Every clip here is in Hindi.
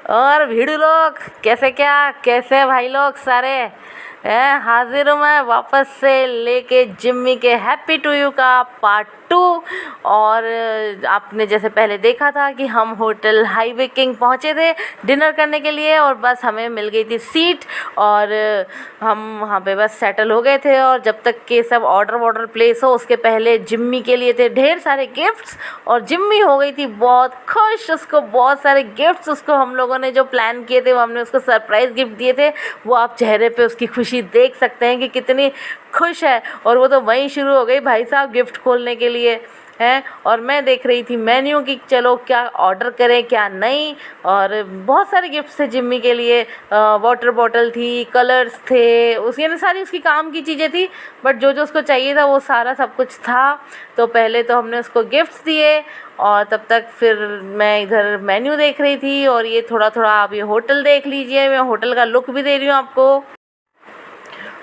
और भीड़ू लोग कैसे कैसे भाई लोग सारे हैं। हाजिर हूँ मैं वापस से लेके जिम्मी के हैप्पी टू यू का पार्ट 2। और आपने जैसे पहले देखा था कि हम होटल हाईवे किंग पहुँचे थे डिनर करने के लिए, और बस हमें मिल गई थी सीट और हम वहाँ पे बस सेटल हो गए थे। और जब तक के सब ऑर्डर प्लेस हो उसके पहले जिम्मी के लिए थे ढेर सारे गिफ्ट्स, और जिम्मी हो गई थी बहुत खुश। उसको बहुत सारे गिफ्ट्स, उसको हम लोगों ने जो प्लान किए थे वो हमने उसको सरप्राइज़ गिफ्ट दिए थे। वो आप चेहरे पे उसकी खुशी देख सकते हैं कि कितनी खुश है। और वो तो वहीं शुरू हो गई भाई साहब गिफ्ट खोलने के लिए हैं। और मैं देख रही थी मेन्यू कि चलो क्या ऑर्डर करें क्या नहीं। और बहुत सारे गिफ्ट्स थे जिम्मी के लिए, वाटर बॉटल थी, कलर्स थे, उसकी यानी सारी उसकी काम की चीज़ें थी। बट जो जो उसको चाहिए था वो सारा सब कुछ था। तो पहले तो हमने उसको गिफ्ट्स दिए और तब तक फिर मैं इधर मेन्यू देख रही थी। और ये थोड़ा थोड़ा आप ये होटल देख लीजिए, मैं होटल का लुक भी दे रही हूँ आपको।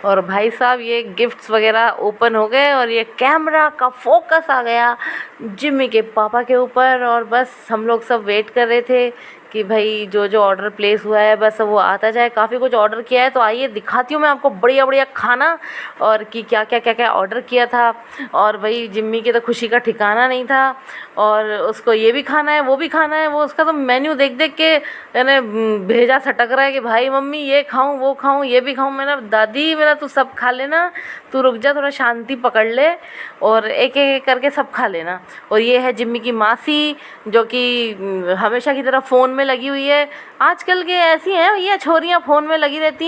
और भाई साहब ये गिफ्ट्स वगैरह ओपन हो गए और ये कैमरा का फोकस आ गया जिम्मी के पापा के ऊपर। और बस हम लोग सब वेट कर रहे थे कि भाई जो जो ऑर्डर प्लेस हुआ है बस वो आता जाए। काफ़ी कुछ ऑर्डर किया है तो आइए दिखाती हूँ मैं आपको बढ़िया बढ़िया खाना, और कि क्या ऑर्डर किया था। और भाई जिम्मी की तो खुशी का ठिकाना नहीं था। और उसको ये भी खाना है वो भी खाना है, वो उसका तो मेन्यू देख देख के यानी भेजा सटक रहा है कि भाई मम्मी ये खाऊं वो खाऊं ये भी खाऊं। मैंने दादी मेरा तू सब खा लेना, तू रुक जा थोड़ा शांति पकड़ ले और एक एक करके सब खा लेना। और ये है जिम्मी की मासी जो कि हमेशा की तरह फ़ोन में लगी हुई है। आजकल के ऐसी हैं ये छोरियाँ, फ़ोन में लगी रहती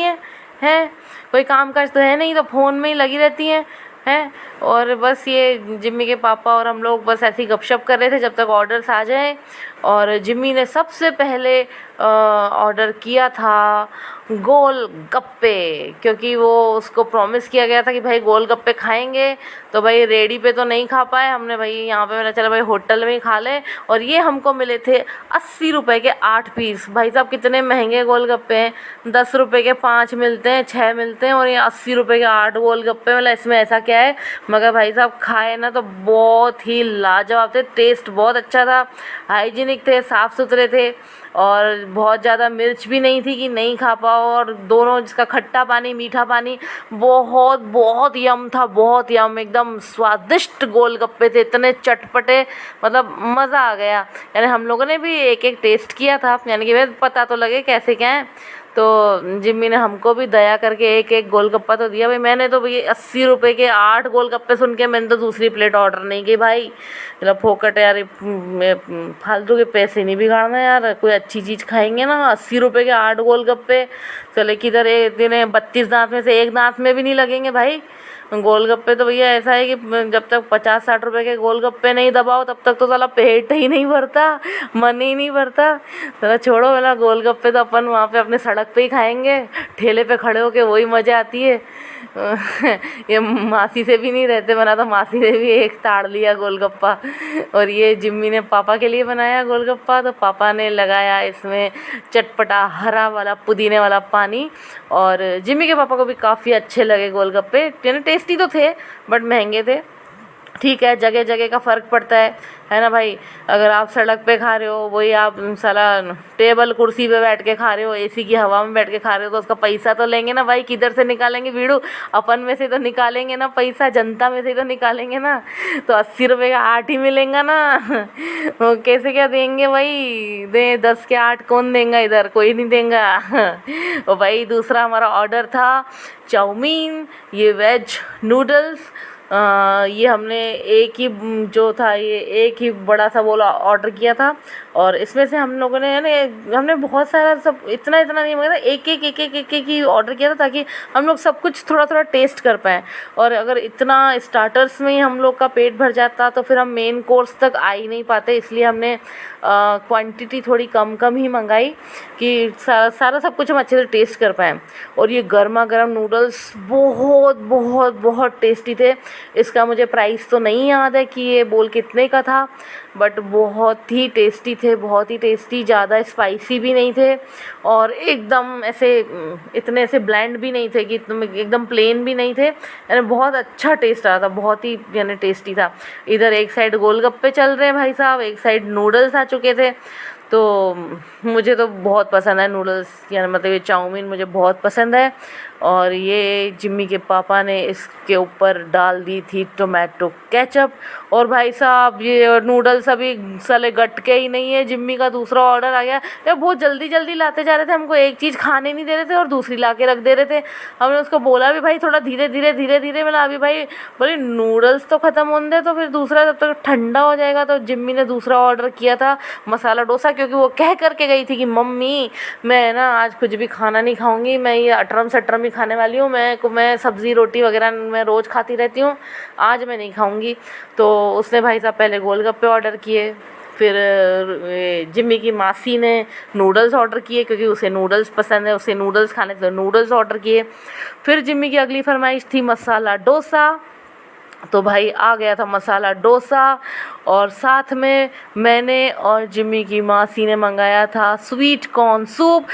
हैं कोई काम काज तो है नहीं तो फ़ोन में ही लगी रहती हैं। और बस ये जिम्मी के पापा और हम लोग बस ऐसी गपशप कर रहे थे जब तक ऑर्डर्स आ जाएं। और जिम्मी ने सबसे पहले ऑर्डर किया था गोल गप्पे, क्योंकि वो उसको प्रॉमिस किया गया था कि भाई गोल गप्पे खाएंगे। तो भाई रेडी पे तो नहीं खा पाए हमने, भाई यहाँ पे मैंने चला भाई होटल में ही खा लें। और ये हमको मिले थे 80 रुपये के 8 पीस। भाई साहब कितने महंगे गोलगप्पे हैं, 10 रुपये के 5 मिलते हैं, 6 मिलते हैं, और ये 80 रुपये के 8 गोलगप्पे। मतलब इसमें ऐसा क्या है, मगर भाई साहब खाए ना तो बहुत ही लाजवाब थे। टेस्ट बहुत अच्छा था, हाइजीनिक थे, साफ़ सुथरे थे, और बहुत ज़्यादा मिर्च भी नहीं थी कि नहीं खा पाओ। और दोनों जिसका खट्टा पानी मीठा पानी बहुत बहुत यम था, बहुत यम, एकदम स्वादिष्ट गोलगप्पे थे, इतने चटपटे, मतलब मज़ा आ गया। यानी हम लोगों ने भी एक एक टेस्ट किया था, यानी कि भाई पता तो लगे कैसे क्या है। तो जिम्मी ने हमको भी दया करके एक एक गोलगप्पा तो दिया। भाई मैंने तो भाई 80 रुपये के 8 गोलगप्पे सुन के मैंने तो दूसरी प्लेट ऑर्डर नहीं की भाई। मतलब फोकट यार, फालतू के पैसे नहीं बिगाड़ना यार, कोई अच्छी चीज़ खाएंगे ना। 80 रुपये के 8 गोलगप्पे, चले किधर एक दिन 32 दांत में से एक दांत में भी नहीं लगेंगे भाई। गोलगप्पे तो भैया ऐसा है कि जब तक 50-60 रुपए के गोलगप्पे नहीं दबाओ तब तक तो साला पेट ही नहीं भरता, मन ही नहीं भरता। साला छोड़ो वाला गोलगप्पे तो अपन वहाँ पे अपने सड़क पे ही खाएंगे, ठेले पे खड़े होके वही मज़ा आती है। ये मासी से भी नहीं रहते बना तो मासी ने भी एक ताड़ लिया गोलगप्पा। और ये जिम्मी ने पापा के लिए बनाया गोलगप्पा, तो पापा ने लगाया इसमें चटपटा हरा वाला पुदीने वाला पानी। और जिम्मी के पापा को भी काफ़ी अच्छे लगे गोलगप्पे, यानी टेस्टी तो थे बट महंगे थे। ठीक है, जगह जगह का फ़र्क पड़ता है ना भाई। अगर आप सड़क पे खा रहे हो, वही आप साला टेबल कुर्सी पे बैठ के खा रहे हो, एसी की हवा में बैठ के खा रहे हो, तो उसका पैसा तो लेंगे ना भाई। किधर से निकालेंगे वीड़ू, अपन में से तो निकालेंगे ना पैसा, जनता में से तो निकालेंगे ना। तो 80 रुपये का 8 ही मिलेगा ना। वो कैसे क्या देंगे भाई, दे 10 के 8 कौन देंगा, इधर कोई नहीं देंगा। और भाई दूसरा हमारा ऑर्डर था चाउमीन, ये वेज नूडल्स। ये हमने एक ही जो था ये एक ही बड़ा सा बोला ऑर्डर किया था। और इसमें से हम लोगों ने यानी हमने बहुत सारा सब इतना इतना नहीं मगर एक एक ही ऑर्डर किया था, ताकि हम लोग सब कुछ थोड़ा थोड़ा टेस्ट कर पाएँ। और अगर इतना स्टार्टर्स में ही हम लोग का पेट भर जाता तो फिर हम मेन कोर्स तक आ ही नहीं पाते, इसलिए हमने क्वांटिटी थोड़ी कम कम ही मंगाई कि सारा सब कुछ हम अच्छे से टेस्ट कर पाएँ। और ये गर्मा गर्म नूडल्स बहुत बहुत बहुत टेस्टी थे। इसका मुझे प्राइस तो नहीं याद है कि ये बोल कितने का था, बट बहुत ही टेस्टी थे, बहुत ही टेस्टी, ज़्यादा स्पाइसी भी नहीं थे और एकदम ऐसे इतने ऐसे ब्लैंड भी नहीं थे कि एकदम प्लेन भी नहीं थे, यानी बहुत अच्छा टेस्ट आ रहा था, बहुत ही यानी टेस्टी था। इधर एक साइड गोलगप्पे चल रहे हैं भाई साहब, एक साइड नूडल्स आ चुके थे। तो मुझे तो बहुत पसंद है नूडल्स, यानी मतलब ये चाउमीन मुझे बहुत पसंद है। और ये जिम्मी के पापा ने इसके ऊपर डाल दी थी टोमेटो केचप। और भाई साहब ये नूडल्स अभी साले गटके ही नहीं है, जिम्मी का दूसरा ऑर्डर आ गया। ये बहुत जल्दी जल्दी लाते जा रहे थे, हमको एक चीज़ खाने नहीं दे रहे थे और दूसरी ला के रख दे रहे थे। हमने उसको बोला भी भाई थोड़ा धीरे धीरे धीरे धीरे, मतलब अभी भाई बोले नूडल्स तो ख़त्म होने दे, तो फिर दूसरा जब तक ठंडा हो जाएगा। तो जिम्मी ने दूसरा ऑर्डर किया था मसाला डोसा, क्योंकि वो कह करके गई थी कि मम्मी मैं ना आज कुछ भी खाना नहीं खाऊंगी, मैं ये अटरम सटरम ही खाने वाली हूँ, मैं सब्ज़ी रोटी वगैरह मैं रोज़ खाती रहती हूँ, आज मैं नहीं खाऊंगी। तो उसने भाई साहब पहले गोलगप्पे ऑर्डर किए, फिर जिम्मी की मासी ने नूडल्स ऑर्डर किए, क्योंकि उसे नूडल्स पसंद है, उसे नूडल्स खाने थे, नूडल्स ऑर्डर किए। फिर जिम्मी की अगली फरमाइश थी मसाला डोसा, तो भाई आ गया था मसाला डोसा। और साथ में मैंने और जिम्मी की मासी ने मंगाया था स्वीट कॉर्न सूप।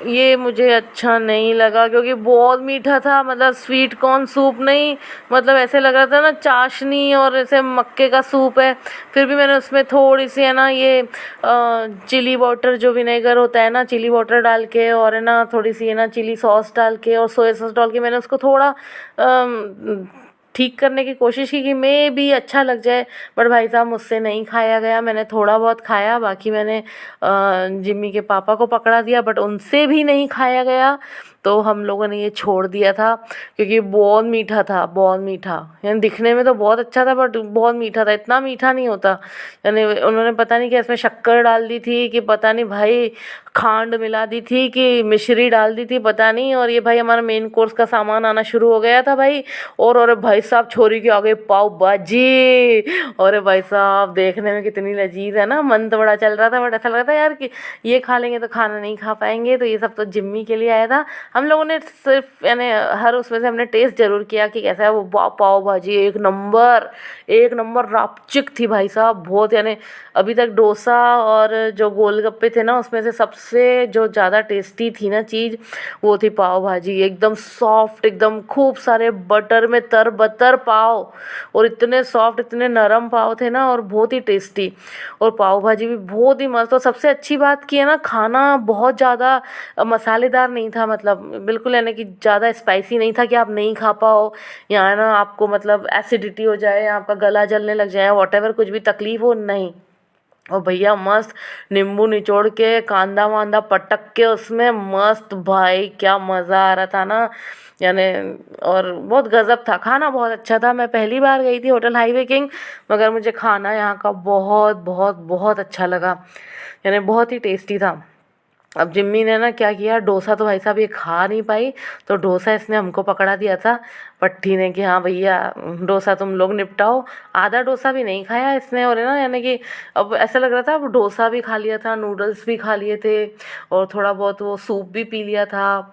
ये मुझे अच्छा नहीं लगा, क्योंकि बहुत मीठा था, मतलब स्वीट कॉर्न सूप नहीं, मतलब ऐसे लग रहा था ना चाशनी और ऐसे मक्के का सूप है। फिर भी मैंने उसमें थोड़ी सी है ना ये चिली वाटर, जो विनेगर होता है ना, चिली वाटर डाल के, और है ना थोड़ी सी है ना चिली सॉस डाल के और सोया सॉस डाल के मैंने उसको थोड़ा ठीक करने की कोशिश की कि मे भी अच्छा लग जाए। बट भाई साहब मुझसे नहीं खाया गया, मैंने थोड़ा बहुत खाया, बाकी मैंने जिम्मी के पापा को पकड़ा दिया, बट उनसे भी नहीं खाया गया। तो हम लोगों ने ये छोड़ दिया था, क्योंकि बहुत मीठा था, बहुत मीठा। यानी दिखने में तो बहुत अच्छा था बट बहुत मीठा था, इतना मीठा नहीं होता। यानी उन्होंने पता नहीं क्या इसमें शक्कर डाल दी थी कि पता नहीं भाई, खांड मिला दी थी कि मिश्री डाल दी थी, पता नहीं। और ये भाई हमारा मेन कोर्स का सामान आना शुरू हो गया था भाई। और अरे भाई साहब छोरी के आगे पाव भाजी, और भाई साहब देखने में कितनी लजीज है ना, मन तो बड़ा चल रहा था, बट ऐसा लग रहा था यार कि ये खा लेंगे तो खाना नहीं खा पाएंगे। तो ये सब तो जिम्मी के लिए आया था। हम लोगों ने सिर्फ यानी हर उसमें से हमने टेस्ट ज़रूर किया कि कैसा है वो। पाव भाजी एक नंबर, एक नंबर रापचिक थी भाई साहब, बहुत। यानी अभी तक डोसा और जो गोलगप्पे थे ना, उसमें से सबसे जो ज़्यादा टेस्टी थी ना चीज़, वो थी पाव भाजी। एकदम सॉफ्ट, एकदम खूब सारे बटर में तर बतर पाव, और इतने सॉफ्ट इतने नरम पाव थे ना, और बहुत ही टेस्टी। और पाव भाजी भी बहुत ही मस्त। और सबसे अच्छी बात की है ना, खाना बहुत ज़्यादा मसालेदार नहीं था, मतलब बिल्कुल यानी कि ज़्यादा स्पाइसी नहीं था कि आप नहीं खा पाओ, या ना आपको मतलब एसिडिटी हो जाए, आपका गला जलने लग जाए, वॉटेवर कुछ भी तकलीफ हो, नहीं। और भैया मस्त नींबू निचोड़ के कांदा वांदा पटक के उसमें मस्त, भाई क्या मज़ा आ रहा था ना, यानी। और बहुत गज़ब था, खाना बहुत अच्छा था। मैं पहली बार गई थी होटल हाईवे किंग, मगर मुझे खाना यहाँ का बहुत बहुत बहुत अच्छा लगा, यानी बहुत ही टेस्टी था। अब जिम्मी ने ना क्या किया, डोसा तो भाई साहब ये खा नहीं पाई, तो डोसा इसने हमको पकड़ा दिया था पट्टी ने कि हाँ भैया डोसा तुम लोग निपटाओ। आधा डोसा भी नहीं खाया इसने, और है ना यानी कि अब ऐसा लग रहा था, अब डोसा भी खा लिया था, नूडल्स भी खा लिए थे, और थोड़ा बहुत वो सूप भी पी लिया था।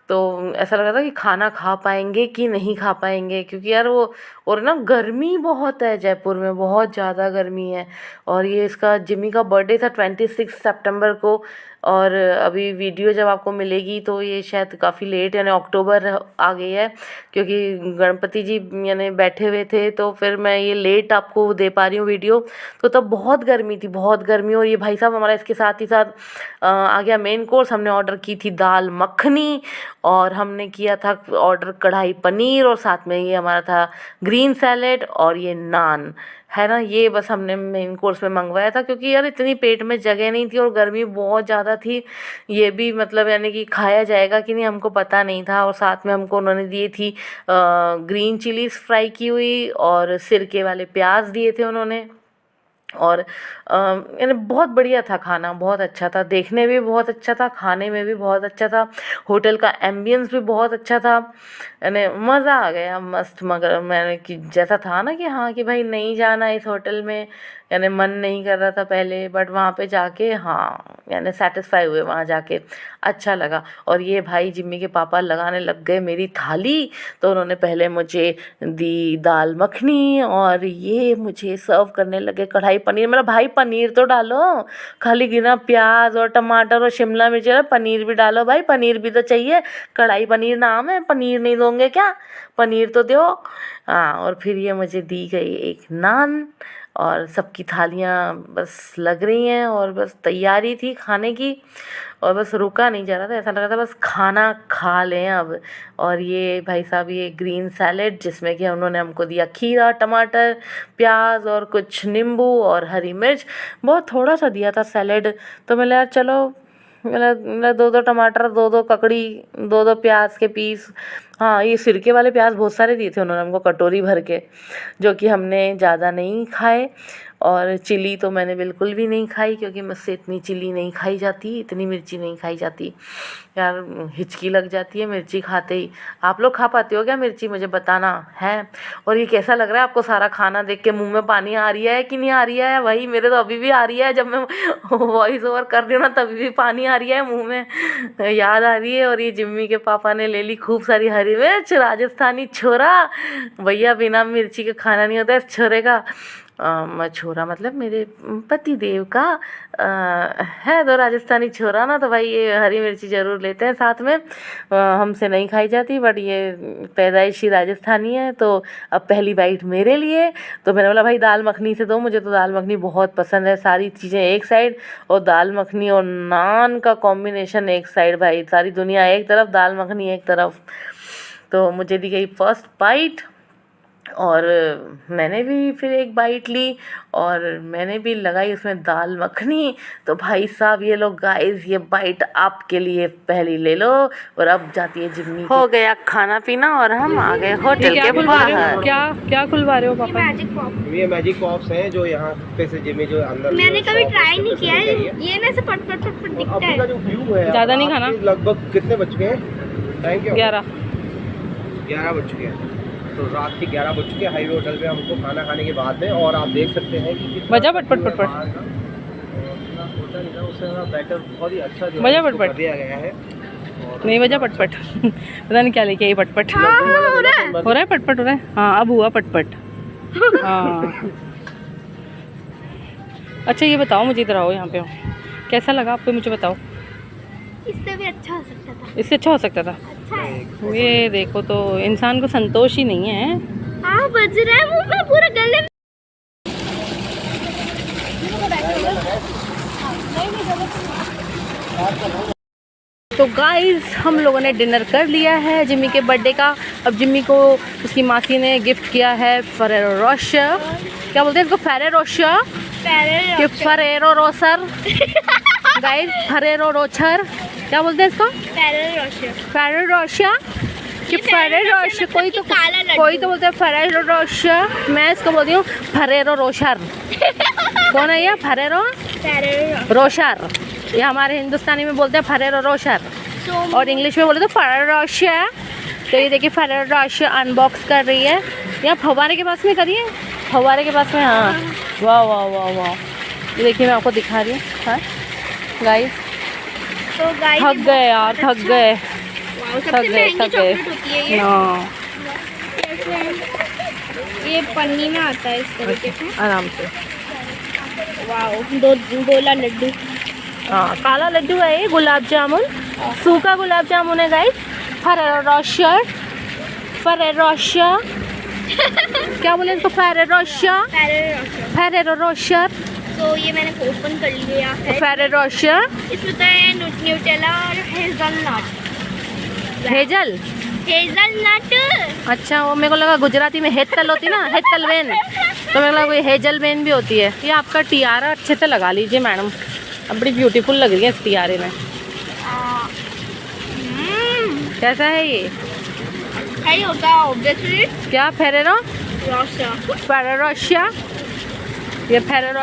तो ऐसा लग रहा था कि खाना खा पाएंगे कि नहीं खा पाएंगे, क्योंकि यार वो, और ना गर्मी बहुत है जयपुर में, बहुत ज़्यादा गर्मी है। और ये इसका जिम्मी का बर्थडे था 26 सितंबर को, और अभी वीडियो जब आपको मिलेगी तो ये शायद काफ़ी लेट, यानी अक्टूबर आ गई है, क्योंकि गणपति जी यानी बैठे हुए थे, तो फिर मैं ये लेट आपको दे पा रही हूँ वीडियो। तो तब बहुत गर्मी थी, बहुत गर्मी। और ये भाई साहब हमारा इसके साथ ही साथ आ गया मेन कोर्स। हमने ऑर्डर की थी दाल मखनी, और हमने किया था ऑर्डर कढ़ाई पनीर, और साथ में ये हमारा था ग्रीन सैलेड और ये नान, है ना। ये बस हमने मेन कोर्स में मंगवाया था, क्योंकि यार इतनी पेट में जगह नहीं थी और गर्मी बहुत ज़्यादा थी। ये भी मतलब यानी कि खाया जाएगा कि नहीं हमको पता नहीं था। और साथ में हमको उन्होंने दी थी ग्रीन चिलीज़ फ्राई की हुई, और सिरके वाले प्याज दिए थे उन्होंने। और यानी बहुत बढ़िया था खाना, बहुत अच्छा था, देखने में भी बहुत अच्छा था, खाने में भी बहुत अच्छा था, होटल का एम्बियंस भी बहुत अच्छा था, यानी मज़ा आ गया मस्त। मगर मैंने कि जैसा था ना कि हाँ कि भाई नहीं जाना इस होटल में, यानी मन नहीं कर रहा था पहले, बट वहाँ पे जाके हाँ यानी सेटिस्फाई हुए, वहाँ जाके अच्छा लगा। और ये भाई जिम्मी के पापा लगाने लग गए मेरी थाली, तो उन्होंने पहले मुझे दी दाल मखनी, और ये मुझे सर्व करने लगे कढ़ाई पनीर। मतलब भाई पनीर तो डालो, खाली गिना प्याज और टमाटर और शिमला मिर्च, पनीर भी डालो भाई, पनीर भी तो चाहिए, कढ़ाई पनीर नाम है, पनीर नहीं दोगे क्या, पनीर तो दो। हाँ, और फिर ये मुझे दी गई एक नान, और सबकी थालियाँ बस लग रही हैं और बस तैयारी थी खाने की और बस रुका नहीं जा रहा था, ऐसा लग रहा था बस खाना खा लें अब। और ये भाई साहब ये ग्रीन सैलेड जिसमें कि उन्होंने हमको दिया खीरा, टमाटर, प्याज और कुछ नींबू और हरी मिर्च, बहुत थोड़ा सा दिया था सैलेड। तो मैंने यार चलो, मैंने 2-2 टमाटर, 2-2 ककड़ी, 2-2 प्याज के पीस, हाँ ये सिरके वाले प्याज बहुत सारे दिए थे उन्होंने हमको कटोरी भर के, जो कि हमने ज़्यादा नहीं खाए। और चिली तो मैंने बिल्कुल भी नहीं खाई क्योंकि मुझसे इतनी चिली नहीं खाई जाती, इतनी मिर्ची नहीं खाई जाती यार, हिचकी लग जाती है मिर्ची खाते ही। आप लोग खा पाते हो क्या मिर्ची, मुझे बताना है। और ये कैसा लग रहा है आपको सारा खाना देख के, मुंह में पानी आ रही है कि नहीं आ रही है? वही मेरे तो अभी भी आ रही है, जब मैं वॉइस ओवर कर रही हूँ ना तभी भी पानी आ रही है मुंह में, याद आ रही है। और ये जिम्मी के पापा ने ले ली खूब सारी हरी मिर्च, राजस्थानी छोरा, भैया बिना मिर्ची के खाना नहीं होता है छोरे का। छोरा मतलब मेरे पति देव का है तो राजस्थानी छोरा ना, तो भाई ये हरी मिर्ची ज़रूर लेते हैं साथ में। हमसे नहीं खाई जाती बट ये पैदाइशी राजस्थानी है। तो अब पहली बाइट मेरे लिए, तो मैंने बोला भाई दाल मखनी से दो, मुझे तो दाल मखनी बहुत पसंद है। सारी चीज़ें एक साइड और दाल मखनी और नान का कॉम्बिनेशन एक साइड, भाई सारी दुनिया एक तरफ, दाल मखनी एक तरफ। तो मुझे दी गई फर्स्ट बाइट और मैंने भी फिर एक बाइट ली और मैंने भी लगाई उसमें दाल मखनी। तो भाई साहब ये लो गाइस, ये बाइट आपके लिए पहली ले लो। और अब जाती है जिम्मी, हो गया खाना पीना और हम आ गए होटल के बाहर। क्या खुलवा रहे हो पापा? ये मैजिक पॉप्स हैं जो यहाँ पे से जिम्मी जो अंदर, मैंने कभी ट्राई नहीं किया है, ये ना से पट पट पट पट दिखता है। का जो व्यू है, ज़्यादा नहीं खाना। लगभग कितने बज गए? थैंक यू, 11 बज चुके हैं। तो रात के 11 बज चुके हैं हाईवे होटल पे हमको खाना खाने के बाद में। और आप देख सकते हैं कि मजा पट पट पट पट बैटर बहुत ही अच्छा जो मजा पट पट दिया गया है। नहीं वजह पटपट पता नहीं क्या लेके आई पटपट। हो रहा है पटपट हो रहा है। हाँ अब हुआ पटपट। हाँ अच्छा ये बताओ मुझे, इधर आओ यहाँ पे, कैसा लगा आपको मुझे बताओ। इससे भी अच्छा हो सकता था। इससे अच्छा हो सकता था। अच्छा है। ये देखो तो इंसान को संतोष ही नहीं है। हाँ बज रहा है मुंह में, पूरे गले में। तो गाइस हम लोगों ने डिनर कर लिया है जिम्मी के बर्थडे का। अब जिम्मी को उसकी मासी ने गिफ्ट किया है फेरेरो रोशर, क्या बोलते हैं इसको, फेरेरो रोशर कि Ferrero Rocher guys, Ferrero Rocher क्या बोलते हैं इसको, फेरेरो रोशर कि फेरेरो रोशर। कोई तो बोलते हैं फेरेरो रोशर, मैं इसको बोलती हूँ फेरेरो रोशर। कौन है ये? Ferrero Rocher. ये हमारे हिंदुस्तानी में बोलते हैं फेरेरो रोशर और इंग्लिश में बोले तो फेरेरो रोशर। तो ये देखिए फेरेरो रोशर अनबॉक्स कर रही है। यहाँ फव्वारे के पास में करिए, फव्वारे के पास में। हाँ वाह वाह वाह वाह, ये देखिए मैं आपको दिखा रही हूँ। हाँ गाइस थक गए यार, थक गए। हाँ ये पन्नी में आता है इस तरीके से आराम से। वाओ, दो गोला लड्डू। हाँ काला लड्डू है ये, गुलाब जामुन, सूखा गुलाब जामुन है guys. Ferrero Rocher, Ferrero Rocher क्या बोले इसको, फेरेरो रोशर, फेरेरो रोशर। तो ये मैंने ओपन कर लिया है। फेरेरो रोशर इसमें तो है न्यूटेला और हेज़लनट। हेज़लनट। अच्छा वो मेरे को लगा गुजराती में हेतल होती ना, हेतल वेन, तो मेरे को लगा हेजल वेन भी होती है। ये आपका टियारा अच्छे से लगा लीजिए मैडम, अब बड़ी ब्यूटीफुल लग रही है इस टियारे में। कैसा है ये? सही होगा ऑब्वियसली। क्या फेरेरो रोशर, फेरेरो रोशर, ये फेरेरो